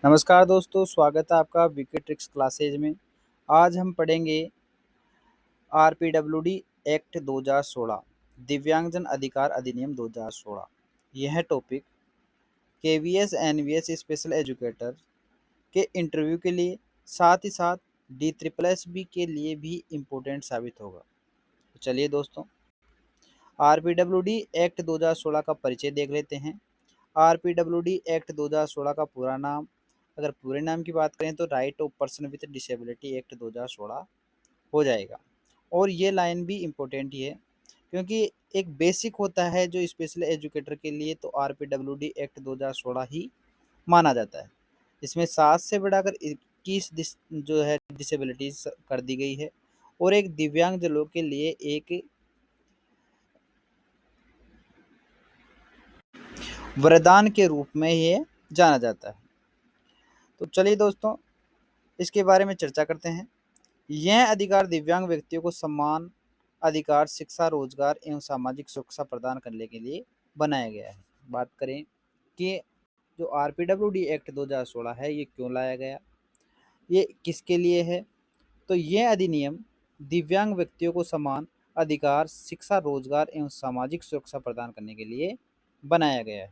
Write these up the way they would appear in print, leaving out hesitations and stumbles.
नमस्कार दोस्तों, स्वागत है आपका वीके ट्रिक्स क्लासेज में। आज हम पढ़ेंगे आरपीडब्ल्यूडी एक्ट 2016 दिव्यांगजन अधिकार अधिनियम 2016। यह topic KVS NVS special educator के इंटरव्यू के लिए साथ ही साथ DSSB के लिए भी इम्पोर्टेंट साबित होगा। तो चलिए दोस्तों, आरपीडब्ल्यूडी एक्ट 2016 का परिचय देख लेते हैं। आरपीडब्ल्यूडी एक्ट 2016 का पूरा नाम, अगर पूरे नाम की बात करें तो right of person with disability act 2016 हो जाएगा। और ये लाइन भी इम्पोर्टेंट ही है क्योंकि एक बेसिक होता है जो स्पेशल एजुकेटर के लिए, तो आरपीडब्ल्यूडी एक्ट 2016 ही माना जाता है। इसमें 7 से बढ़ाकर 21 जो है डिसेबिलिटीज कर दी गई है और एक दिव्यांगजनों के लिए एक वरदान के रूप में ये जाना जाता है। तो चलिए दोस्तों, इसके बारे में चर्चा करते हैं। यह अधिकार दिव्यांग व्यक्तियों को सम्मान, अधिकार, शिक्षा, रोजगार एवं सामाजिक सुरक्षा प्रदान करने के लिए बनाया गया है। बात करें कि जो आरपीडब्ल्यूडी एक्ट 2016 है ये क्यों लाया गया, ये किसके लिए है, तो यह अधिनियम दिव्यांग व्यक्तियों को समान अधिकार, शिक्षा, रोजगार एवं सामाजिक सुरक्षा प्रदान करने के लिए बनाया गया है।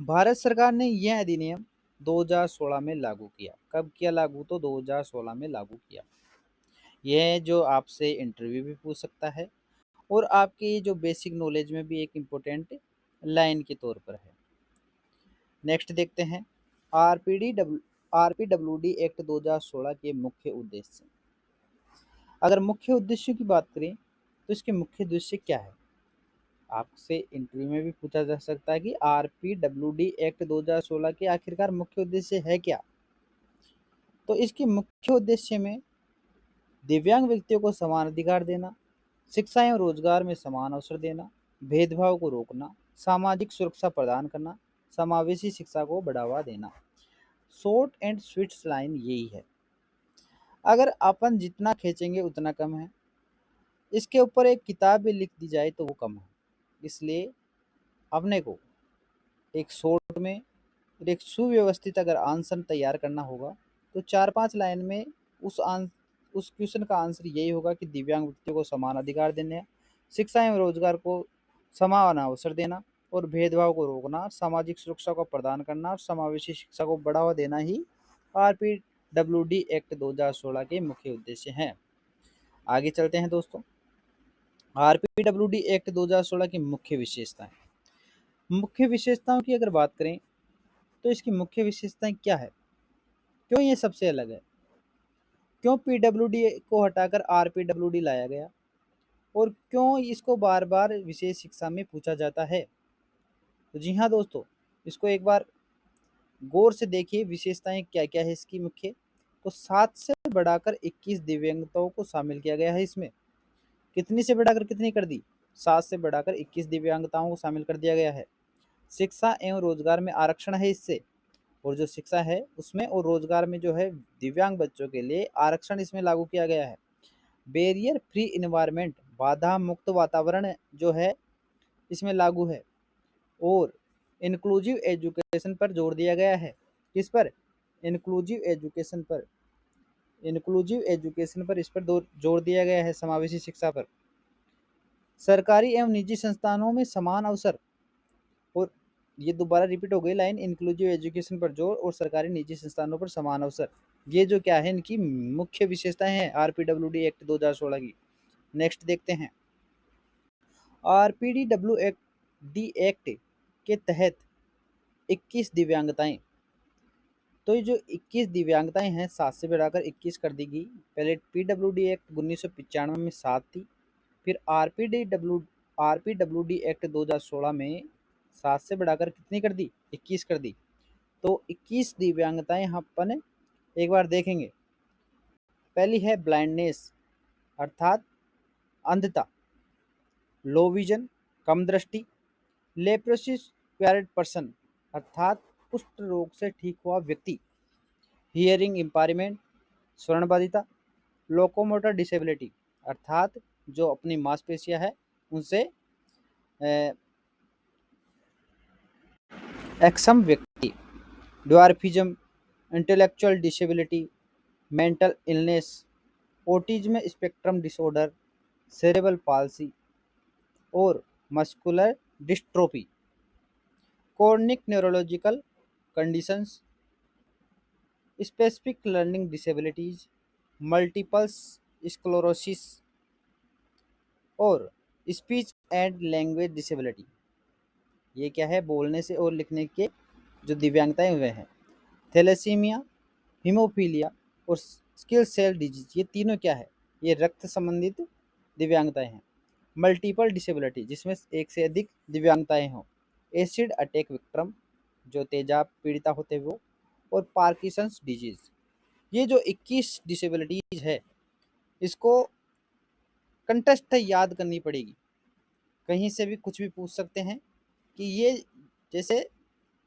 भारत सरकार ने यह अधिनियम 2016 में लागू किया। कब किया लागू? तो 2016 में लागू किया। यह जो आपसे इंटरव्यू भी पूछ सकता है और आपकी जो बेसिक नॉलेज में भी एक इम्पोर्टेंट लाइन के तौर पर है। नेक्स्ट देखते हैं आरपीडब्ल्यूडी एक्ट 2016 के मुख्य उद्देश्य। अगर मुख्य उद्देश्य की बात करें तो इसके मुख्य उद्देश्य क्या है, आपसे इंटरव्यू में भी पूछा जा सकता है कि आरपीडब्ल्यूडी एक्ट 2016 के आखिरकार मुख्य उद्देश्य है क्या। तो इसके मुख्य उद्देश्य में दिव्यांग व्यक्तियों को समान अधिकार देना, शिक्षा एवं रोजगार में समान अवसर देना, भेदभाव को रोकना, सामाजिक सुरक्षा प्रदान करना, समावेशी शिक्षा को बढ़ावा देना। शॉर्ट एंड स्वीट लाइन यही है। अगर अपन जितना खींचेंगे उतना कम है। इसके ऊपर एक किताब भी लिख दी जाए तो वो कम है। इसलिए अपने को एक शॉर्ट में एक सुव्यवस्थित अगर आंसर तैयार करना होगा तो 4-5 लाइन में उस क्वेश्चन का आंसर यही होगा कि दिव्यांग व्यक्तियों को समान अधिकार देने, शिक्षा एवं रोजगार को समान अवसर देना और भेदभाव को रोकना, सामाजिक सुरक्षा को प्रदान करना और समावेशी शिक्षा को बढ़ावा देना ही आरपीडब्ल्यूडी एक्ट 2016 के मुख्य उद्देश्य हैं। आगे चलते हैं दोस्तों, आरपीडब्ल्यूडी एक्ट 2016 की मुख्य विशेषताएं। मुख्य विशेषताओं की अगर बात करें तो इसकी मुख्य विशेषताएं क्या है, क्यों ये सबसे अलग है, क्यों पीडब्ल्यूडी को हटाकर आरपीडब्ल्यूडी लाया गया और क्यों इसको बार बार विशेष शिक्षा में पूछा जाता है। तो जी हाँ दोस्तों, इसको एक बार गौर से देखिए विशेषताएं क्या क्या है इसकी मुख्य। तो 7 से बढ़ाकर 21 दिव्यांगताओं को शामिल किया गया है। इसमें कितनी से बढ़ाकर कितनी कर दी? 7 से बढ़ाकर 21 दिव्यांगताओं को शामिल कर दिया गया है। शिक्षा एवं रोजगार में आरक्षण है इससे, और जो शिक्षा है उसमें और रोजगार में जो है दिव्यांग बच्चों के लिए आरक्षण इसमें लागू किया गया है। बैरियर फ्री इन्वायरमेंट, बाधा मुक्त वातावरण जो है इसमें लागू है। और इंक्लूसिव एजुकेशन पर जोर दिया गया है। किस पर? इंक्लूसिव एजुकेशन पर। इंक्लूसिव एजुकेशन पर इस पर जोर दिया गया है, समावेशी शिक्षा पर। सरकारी एवं निजी संस्थानों में समान अवसर, और ये दोबारा रिपीट हो गई लाइन, इंक्लूसिव एजुकेशन पर जोर और सरकारी निजी संस्थानों पर समान अवसर। ये जो क्या है इनकी मुख्य विशेषताएं हैं आरपीडब्ल्यूडी एक्ट 2016 की। नेक्स्ट देखते हैं, आरपीडब्ल्यूडी एक्ट के तहत 21 दिव्यांगताएं। तो ये जो 21 दिव्यांगताएं हैं 7 से बढ़ाकर 21 कर दी गई। पहले पीडब्ल्यूडी एक्ट 1995 में 7 थी, फिर आरपीडब्ल्यूडी एक्ट 2016 में 7 से बढ़ाकर कितनी कर दी? 21 कर दी। तो 21 दिव्यांगताएं हम अपन एक बार देखेंगे। पहली है ब्लाइंडनेस अर्थात अंधता, लो विजन कम दृष्टि, लेप्रोसिस क्वायर्ड पर्सन अर्थात कुष्ठ रोग से ठीक हुआ व्यक्ति, हियरिंग इम्पायरमेंट श्रवणबाधिता, लोकोमोटर डिसेबिलिटी अर्थात जो अपनी मांसपेशियां है उनसे अक्षम व्यक्ति। Dwarfism, intellectual disability, mental illness, autism spectrum disorder, cerebral palsy और muscular dystrophy, chronic neurological conditions, specific learning disabilities, multiple sclerosis और स्पीच एंड लैंग्वेज डिसेबिलिटी। ये क्या है? बोलने से और लिखने के जो दिव्यांगताएं हुए हैं। थैलेसीमिया, हीमोफीलिया और स्किल सेल डिजीज, ये तीनों क्या है? ये रक्त संबंधित दिव्यांगताएं हैं। मल्टीपल डिसेबिलिटी, जिसमें एक से अधिक दिव्यांगताएं हों। एसिड अटैक विक्टिम, जो तेजाब पीड़िता होते हुए, और पार्किंसंस डिजीज। ये जो 21 डिसेबिलिटीज है, इसको कंटेस्ट याद करनी पड़ेगी। कहीं से भी कुछ भी पूछ सकते हैं कि ये, जैसे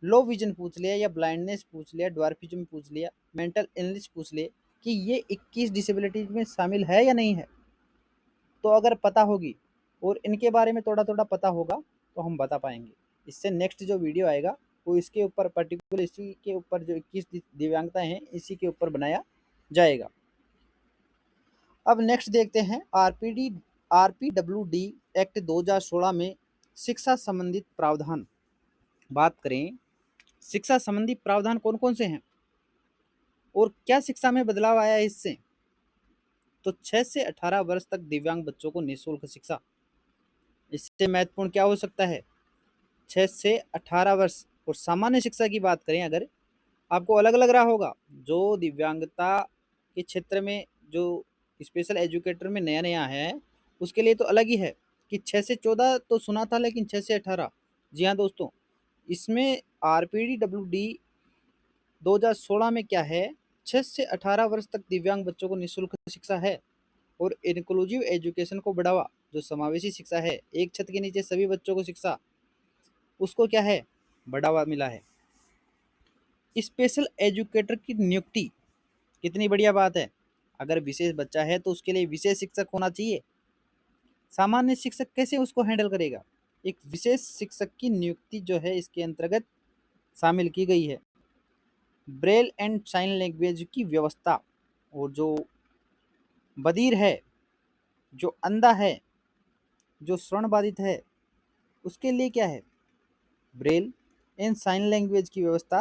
लो विजन पूछ लिया, या ब्लाइंडनेस पूछ लिया, ड्वार्फिज्म पूछ लिया, मेंटल इलनेस पूछ लिए कि ये 21 डिसेबिलिटीज में शामिल है या नहीं है। तो अगर पता होगी और इनके बारे में थोड़ा थोड़ा पता होगा तो हम बता पाएंगे। इससे नेक्स्ट जो वीडियो आएगा वो इसके ऊपर पर्टिकुलर, इसी के ऊपर जो 21 दिव्यांगताएं हैं इसी के ऊपर बनाया जाएगा। अब नेक्स्ट देखते हैं आरपीडब्ल्यूडी एक्ट 2016 में शिक्षा संबंधित प्रावधान। बात करें शिक्षा संबंधी प्रावधान कौन कौन से हैं और क्या शिक्षा में बदलाव आया है इससे, तो 6 से 18 वर्ष तक दिव्यांग बच्चों को निःशुल्क शिक्षा। इससे महत्वपूर्ण क्या हो सकता है? 6 से 18 वर्ष। और सामान्य शिक्षा की बात करें अगर, आपको अलग लग रहा होगा, जो दिव्यांगता के क्षेत्र में जो स्पेशल एजुकेटर में नया नया है उसके लिए तो अलग ही है कि 6 से 14 तो सुना था, लेकिन 6 से 18। जी हाँ दोस्तों, इसमें आरपीडब्ल्यूडी 2016 में क्या है, 6 से 18 वर्ष तक दिव्यांग बच्चों को निःशुल्क शिक्षा है। और इंक्लूसिव एजुकेशन को बढ़ावा, जो समावेशी शिक्षा है, एक छत के नीचे सभी बच्चों को शिक्षा, उसको क्या है, बढ़ावा मिला है। स्पेशल एजुकेटर की नियुक्ति, कितनी बढ़िया बात है। अगर विशेष बच्चा है तो उसके लिए विशेष शिक्षक होना चाहिए। सामान्य शिक्षक कैसे उसको हैंडल करेगा? एक विशेष शिक्षक की नियुक्ति जो है इसके अंतर्गत शामिल की गई है। ब्रेल एंड साइन लैंग्वेज की व्यवस्था, और जो बधिर है, जो अंधा है, जो श्रवण बाधित है, उसके लिए क्या है, ब्रेल एंड साइन लैंग्वेज की व्यवस्था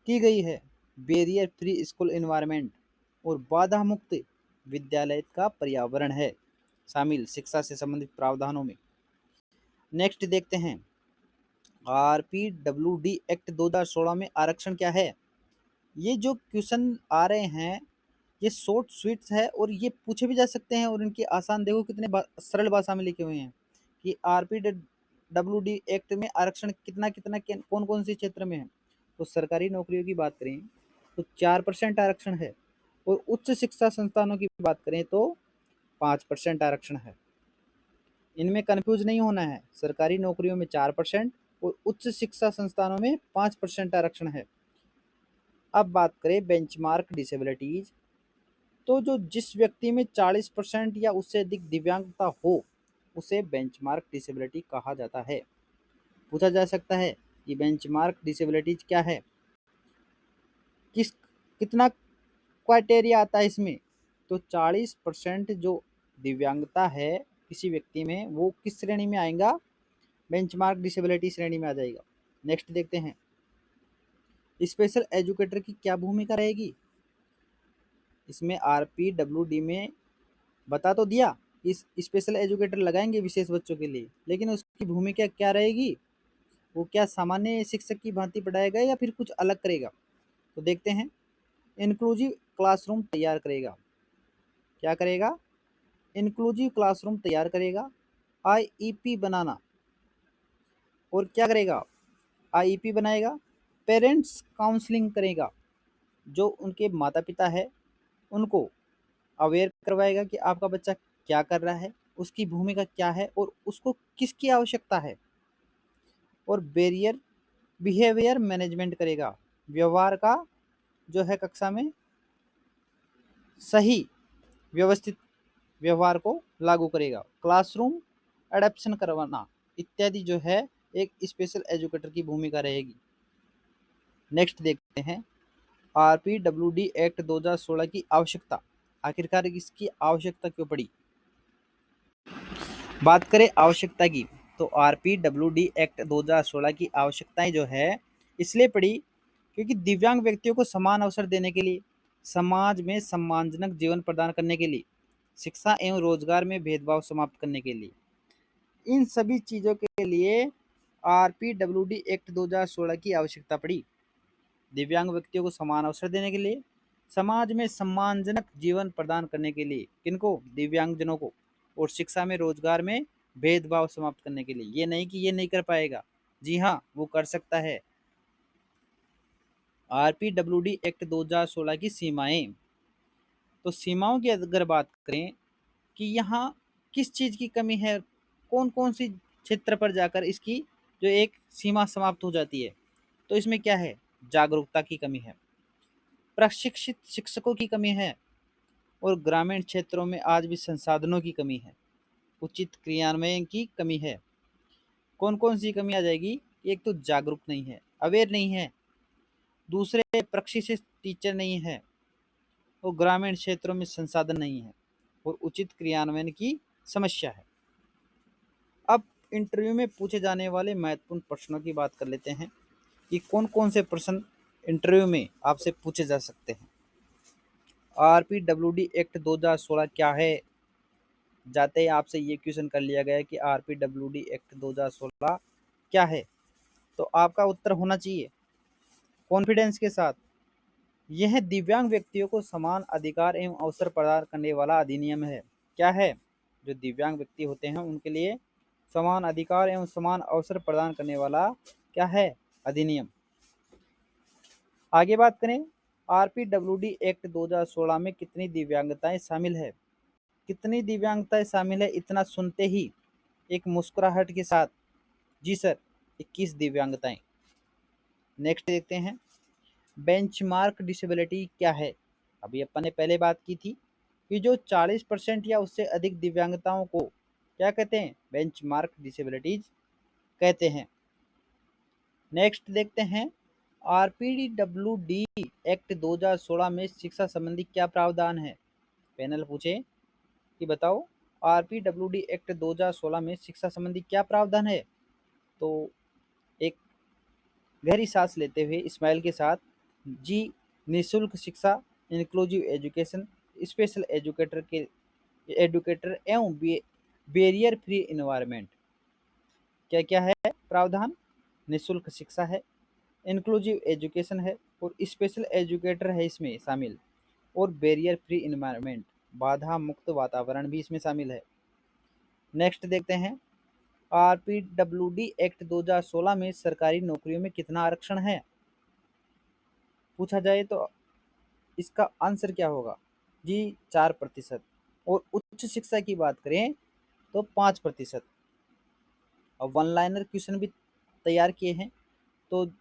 की गई है। बैरियर फ्री स्कूल एनवायरनमेंट और बाधा मुक्त विद्यालय का पर्यावरण है शामिल शिक्षा से संबंधित प्रावधानों में। नेक्स्ट देखते हैं आरपीडब्ल्यूडी एक्ट 2016 में आरक्षण क्या है। ये जो क्वेश्चन आ रहे हैं ये शॉर्ट स्वीट्स है और ये पूछे भी जा सकते हैं, और इनके आसान देखो कितने सरल भाषा में लिखे हुए हैं कि आरपीडब्ल्यूडी एक्ट में आरक्षण कितना कितना कौन कौन से क्षेत्र में है। तो सरकारी नौकरियों की बात करें तो 4% आरक्षण है, और उच्च शिक्षा संस्थानों की बात करें तो 5% आरक्षण है। इनमें कंफ्यूज नहीं होना है, सरकारी नौकरियों में 4% और उच्च शिक्षा संस्थानों में 5% आरक्षण है। अब बात करें बेंचमार्क डिसेबिलिटीज, तो जो जिस व्यक्ति में 40% या उससे अधिक दिव्यांगता हो उसे बेंचमार्क डिसेबिलिटी कहा जाता है। पूछा जा सकता है कि बेंचमार्क डिसेबिलिटीज क्या है, किस कितना क्राइटेरिया आता है इसमें। तो 40% जो दिव्यांगता है किसी व्यक्ति में वो किस श्रेणी में आएगा, बेंचमार्क डिसेबिलिटी श्रेणी में आ जाएगा। नेक्स्ट देखते हैं स्पेशल एजुकेटर की क्या भूमिका रहेगी। इसमें आरपीडब्ल्यूडी में बता तो दिया, इस स्पेशल एजुकेटर लगाएंगे विशेष बच्चों के लिए, लेकिन उसकी भूमिका क्या रहेगी, वो क्या सामान्य शिक्षक की भांति पढ़ाएगा या फिर कुछ अलग करेगा। तो देखते हैं इंक्लूसिव क्लासरूम तैयार करेगा। क्या करेगा? इंक्लूसिव क्लासरूम तैयार करेगा। आईईपी बनाना, और क्या करेगा, आईईपी बनाएगा। पेरेंट्स काउंसलिंग करेगा, जो उनके माता पिता है उनको अवेयर करवाएगा कि आपका बच्चा क्या कर रहा है, उसकी भूमिका क्या है और उसको किसकी आवश्यकता है। और बैरियर बिहेवियर मैनेजमेंट करेगा, व्यवहार का जो है कक्षा में सही व्यवस्थित व्यवहार को लागू करेगा। क्लासरूम एडेप्शन करवाना इत्यादि जो है एक स्पेशल एजुकेटर की भूमिका रहेगी। नेक्स्ट देखते हैं आरपीडब्ल्यूडी एक्ट 2016 की आवश्यकता। आखिरकार इसकी आवश्यकता क्यों पड़ी? बात करें आवश्यकता की, तो आरपीडब्ल्यूडी एक्ट 2016 की आवश्यकताएं जो है इसलिए पड़ी क्योंकि दिव्यांग व्यक्तियों को समान अवसर देने के लिए, समाज में सम्मानजनक जीवन प्रदान करने के लिए, शिक्षा एवं रोजगार में भेदभाव समाप्त करने के लिए, इन सभी चीज़ों के लिए आरपीडब्ल्यूडी एक्ट 2016 की आवश्यकता पड़ी। दिव्यांग व्यक्तियों को समान अवसर देने के लिए, समाज में सम्मानजनक जीवन प्रदान करने के लिए, किनको? दिव्यांगजनों को। और शिक्षा में रोजगार में भेदभाव समाप्त करने के लिए। ये नहीं कि ये नहीं कर पाएगा, जी हाँ वो कर सकता है। आरपीडब्ल्यूडी एक्ट 2016 की सीमाएं, तो सीमाओं की अगर बात करें कि यहाँ किस चीज़ की कमी है, कौन कौन सी क्षेत्र पर जाकर इसकी जो एक सीमा समाप्त हो जाती है, तो इसमें क्या है? जागरूकता की कमी है, प्रशिक्षित शिक्षकों की कमी है, और ग्रामीण क्षेत्रों में आज भी संसाधनों की कमी है, उचित क्रियान्वयन की कमी है। कौन कौन सी कमी आ जाएगी? एक तो जागरूक नहीं है, अवेयर नहीं है, दूसरे प्रशिक्षित टीचर नहीं है, और ग्रामीण क्षेत्रों में संसाधन नहीं है, और उचित क्रियान्वयन की समस्या है। अब इंटरव्यू में पूछे जाने वाले महत्वपूर्ण प्रश्नों की बात कर लेते हैं कि कौन कौन से प्रश्न इंटरव्यू में आपसे पूछे जा सकते हैं। आरपीडब्ल्यूडी एक्ट 2016 क्या है? जाते ही आपसे ये क्वेश्चन कर लिया गया कि आरपीडब्ल्यूडी एक्ट 2016 क्या है, तो आपका उत्तर होना चाहिए कॉन्फिडेंस के साथ, यह दिव्यांग व्यक्तियों को समान अधिकार एवं अवसर प्रदान करने वाला अधिनियम है। क्या है? जो दिव्यांग व्यक्ति होते हैं उनके लिए समान अधिकार एवं समान अवसर प्रदान करने वाला क्या है? अधिनियम। आगे बात करें, आरपीडब्ल्यूडी एक्ट 2016 में कितनी दिव्यांगताएं शामिल है? कितनी दिव्यांगताएं शामिल है, इतना सुनते ही एक मुस्कुराहट के साथ, जी सर 21 दिव्यांगताएं। नेक्स्ट देखते हैं, बेंचमार्क डिसेबिलिटी क्या है? अभी अपन ने पहले बात की थी कि जो 40% या उससे अधिक दिव्यांगताओं को क्या कहते हैं? बेंचमार्क डिसेबिलिटीज कहते हैं। नेक्स्ट देखते हैं, आरपीडब्ल्यूडी एक्ट 2016 में शिक्षा संबंधी क्या प्रावधान है? पैनल पूछे कि बताओ आरपीडब्ल्यूडी एक्ट 2016 में शिक्षा संबंधी क्या प्रावधान है? तो एक गहरी सांस लेते हुए स्माइल के साथ, जी निःशुल्क शिक्षा, इंक्लूसिव एजुकेशन, स्पेशल एजुकेटर एवं बैरियर फ्री इन्वायरमेंट। क्या क्या है प्रावधान? निःशुल्क शिक्षा है, इंक्लूसिव एजुकेशन है, और स्पेशल एजुकेटर है इसमें शामिल, और बैरियर फ्री इन्वायरमेंट, बाधा मुक्त वातावरण भी इसमें शामिल है। नेक्स्ट देखते हैं, आरपीडब्ल्यूडी एक्ट 2016 में सरकारी नौकरियों में कितना आरक्षण है? पूछा जाए तो इसका आंसर क्या होगा? जी 4%। और उच्च शिक्षा की बात करें तो 5%। और वन लाइनर क्वेश्चन भी तैयार किए हैं, तो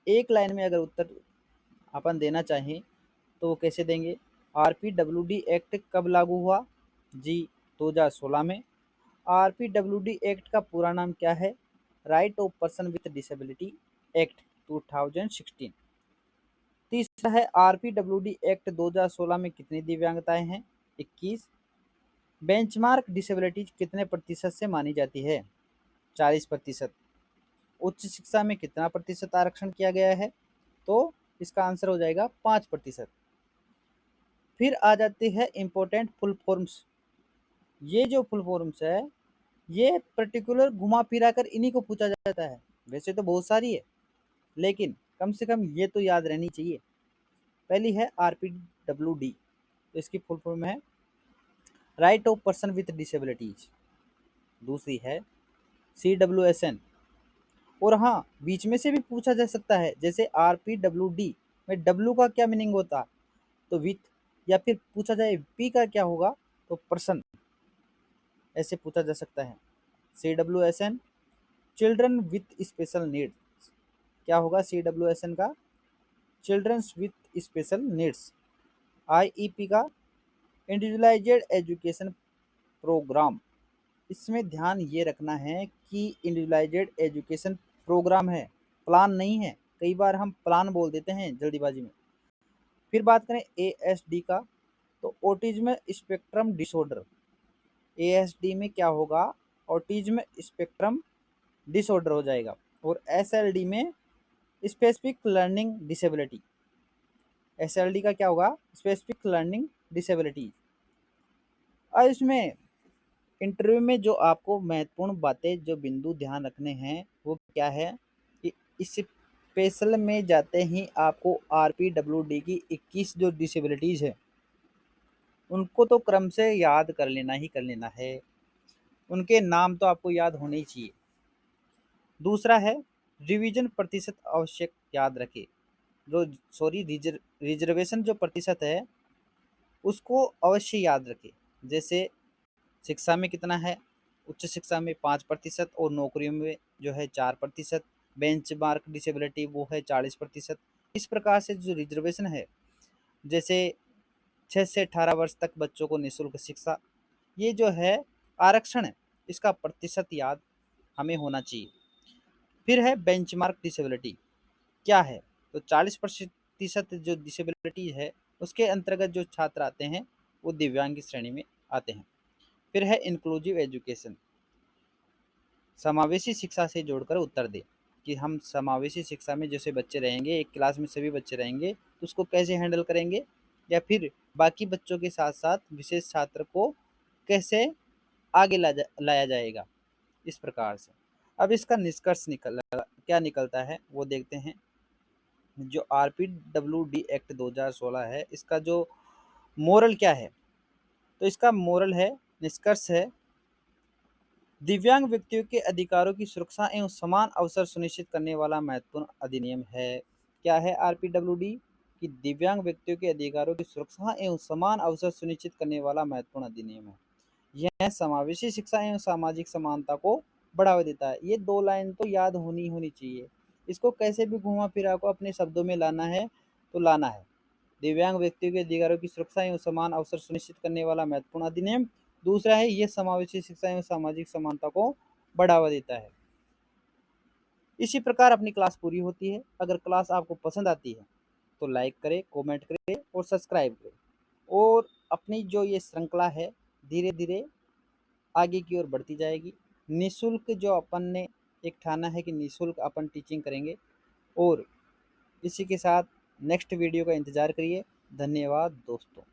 एक लाइन में अगर उत्तर अपन देना चाहें तो वो कैसे देंगे? आरपीडब्ल्यूडी एक्ट कब लागू हुआ? जी 2016 में। आरपीडब्ल्यूडी एक्ट का पूरा नाम क्या है? Right of person with disability act 2016। तीसरा है, आरपीडब्ल्यूडी एक्ट 2016 में कितनी दिव्यांगताएं हैं? 21। बेंचमार्क डिसेबिलिटीज कितने प्रतिशत से मानी जाती है? 40%। उच्च शिक्षा में कितना प्रतिशत आरक्षण किया गया है? तो इसका आंसर हो जाएगा 5%। फिर आ जाती है इंपॉर्टेंट फुल फॉर्म्स। ये जो फुल फॉर्म्स है ये पर्टिकुलर घुमा फिरा कर इन्हीं को पूछा जाता है। वैसे तो बहुत सारी है, लेकिन कम से कम ये तो याद रहनी चाहिए। पहली है आरपीडब्ल्यूडी, तो इसकी फुल फॉर्म है right of person with disabilities. दूसरी है CWSN। और हाँ, बीच में से भी पूछा जा सकता है, जैसे आरपीडब्ल्यूडी में डब्ल्यू का क्या मीनिंग होता, तो विथ, या फिर पूछा जाए पी का क्या होगा, तो पर्सन, ऐसे पूछा जा सकता है। CWSN children with special needs, क्या होगा CWSN का? Childrens with special needs. IEP का इंडिविजुअलाइज्ड एजुकेशन प्रोग्राम। इसमें ध्यान ये रखना है कि इंडिविजुअलाइज्ड एजुकेशन प्रोग्राम है, प्लान नहीं है, कई बार हम प्लान बोल देते हैं जल्दीबाजी में। फिर बात करें एएसडी का, तो ऑटिज्म स्पेक्ट्रम डिसऑर्डर। एएसडी में क्या होगा, ऑटिज्म स्पेक्ट्रम डिसऑर्डर हो जाएगा। और एसएलडी में स्पेसिफिक लर्निंग डिसेबिलिटी। एसएलडी का क्या होगा, स्पेसिफिक लर्निंग डिसेबिलिटी। और इसमें इंटरव्यू में जो आपको महत्वपूर्ण बातें, जो बिंदु ध्यान रखने हैं वो क्या है कि इस स्पेशल में जाते ही आपको आरपीडब्ल्यूडी की 21 जो डिसेबिलिटीज़ है उनको तो क्रम से याद कर लेना ही कर लेना है। उनके नाम तो आपको याद होने ही चाहिए। दूसरा है रिवीजन प्रतिशत आवश्यक याद रखें। जो सॉरी रिजर्वेशन जो प्रतिशत है उसको अवश्य याद रखें। जैसे शिक्षा में कितना है, उच्च शिक्षा में 5% और नौकरियों में जो है 4%। बेंचमार्क डिसेबिलिटी वो है 40%। इस प्रकार से जो रिजर्वेशन है, जैसे 6 से 18 वर्ष तक बच्चों को निःशुल्क शिक्षा, ये जो है आरक्षण है, इसका प्रतिशत याद हमें होना चाहिए। फिर है बेंचमार्क डिसेबिलिटी क्या है, तो 40% जो डिसेबिलिटी है उसके अंतर्गत जो छात्र आते हैं वो दिव्यांग की श्रेणी में आते हैं। फिर है इंक्लूसिव एजुकेशन, समावेशी शिक्षा से जोड़कर उत्तर दें कि हम समावेशी शिक्षा में जैसे बच्चे रहेंगे, एक क्लास में सभी बच्चे रहेंगे तो उसको कैसे हैंडल करेंगे, या फिर बाकी बच्चों के साथ साथ विशेष छात्र को कैसे आगे लाया जाएगा, इस प्रकार से। अब इसका निष्कर्ष क्या निकलता है वो देखते हैं। जो आरपीडब्ल्यूडी एक्ट 2016 है, इसका जो मोरल क्या है, तो इसका मोरल है, निष्कर्ष है, दिव्यांग व्यक्तियों के अधिकारों की सुरक्षा एवं समान अवसर सुनिश्चित करने वाला महत्वपूर्ण अधिनियम है। क्या है आरपीडब्ल्यूडी, कि दिव्यांग व्यक्तियों के अधिकारों की सुरक्षा एवं समान अवसर सुनिश्चित करने वाला महत्वपूर्ण अधिनियम है। यह समावेशी शिक्षा एवं सामाजिक समानता को बढ़ावा देता है। ये 2 लाइन तो याद होनी चाहिए। इसको कैसे भी घुमा फिरा को अपने शब्दों में लाना है तो लाना है। दिव्यांग व्यक्तियों के अधिकारों की सुरक्षा एवं समान अवसर सुनिश्चित करने वाला महत्वपूर्ण अधिनियम। दूसरा है ये समावेशी शिक्षा एवं सामाजिक समानता को बढ़ावा देता है। इसी प्रकार अपनी क्लास पूरी होती है। अगर क्लास आपको पसंद आती है तो लाइक करें, कमेंट करें और सब्सक्राइब करें। और अपनी जो ये श्रृंखला है धीरे धीरे आगे की ओर बढ़ती जाएगी। निःशुल्क जो अपन ने एक ठाना है कि निःशुल्क अपन टीचिंग करेंगे। और इसी के साथ नेक्स्ट वीडियो का इंतज़ार करिए। धन्यवाद दोस्तों।